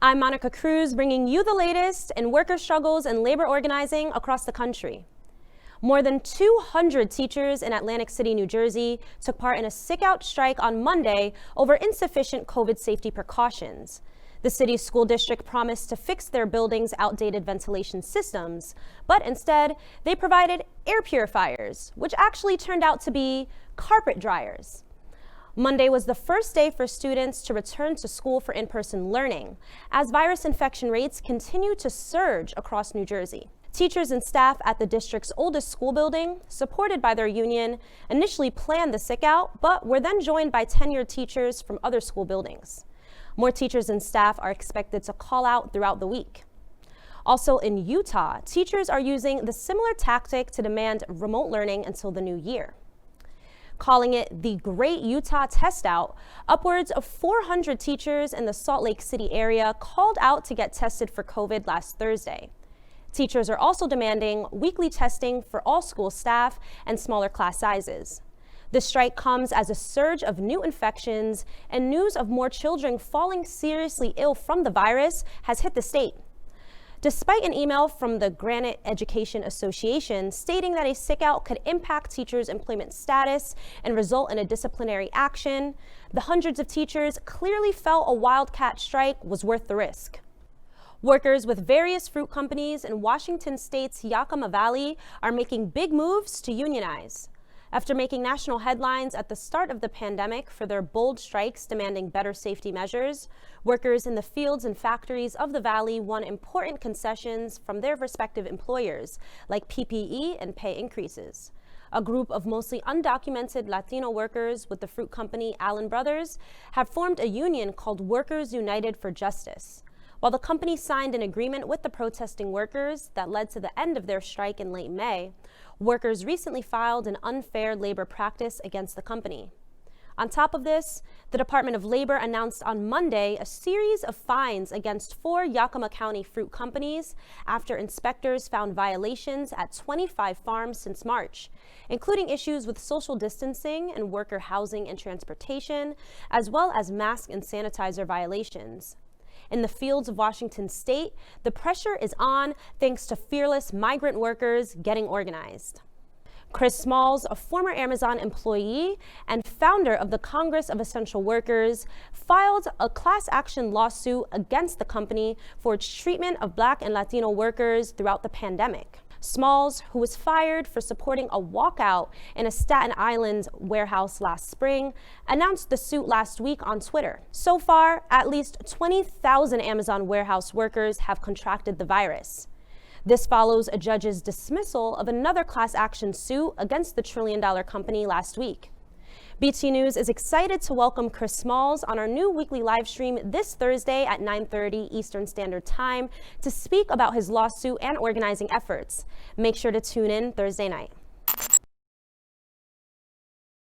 I'm Monica Cruz, bringing you the latest in worker struggles and labor organizing across the country. More than 200 teachers in Atlantic City, New Jersey, took part in a sick-out strike on Monday over insufficient COVID safety precautions. The city's school district promised to fix their building's outdated ventilation systems, but instead, they provided air purifiers, which actually turned out to be carpet dryers. Monday was the first day for students to return to school for in-person learning, as virus infection rates continue to surge across New Jersey. Teachers and staff at the district's oldest school building, supported by their union, initially planned the sick-out, but were then joined by tenured teachers from other school buildings. More teachers and staff are expected to call out throughout the week. Also in Utah, teachers are using the similar tactic to demand remote learning until the new year. Calling it the Great Utah Test Out, upwards of 400 teachers in the Salt Lake City area called out to get tested for COVID last Thursday. Teachers are also demanding weekly testing for all school staff and smaller class sizes. The strike comes as a surge of new infections and news of more children falling seriously ill from the virus has hit the state. Despite an email from the Granite Education Association stating that a sick-out could impact teachers' employment status and result in a disciplinary action, the hundreds of teachers clearly felt a wildcat strike was worth the risk. Workers with various fruit companies in Washington state's Yakima Valley are making big moves to unionize. After making national headlines at the start of the pandemic for their bold strikes demanding better safety measures, workers in the fields and factories of the valley won important concessions from their respective employers, like PPE and pay increases. A group of mostly undocumented Latino workers with the fruit company Allen Brothers have formed a union called Workers United for Justice. While the company signed an agreement with the protesting workers that led to the end of their strike in late May, workers recently filed an unfair labor practice against the company. On top of this, the Department of Labor announced on Monday a series of fines against 4 Yakima County fruit companies after inspectors found violations at 25 farms since March, including issues with social distancing and worker housing and transportation, as well as mask and sanitizer violations. In the fields of Washington state, the pressure is on thanks to fearless migrant workers getting organized. Chris Smalls, a former Amazon employee and founder of the Congress of Essential Workers, filed a class action lawsuit against the company for its treatment of Black and Latino workers throughout the pandemic. Smalls, who was fired for supporting a walkout in a Staten Island warehouse last spring, announced the suit last week on Twitter. So far, at least 20,000 Amazon warehouse workers have contracted the virus. This follows a judge's dismissal of another class action suit against the trillion-dollar company last week. BT News is excited to welcome Chris Smalls on our new weekly live stream this Thursday at 9:30 Eastern Standard Time to speak about his lawsuit and organizing efforts. Make sure to tune in Thursday night.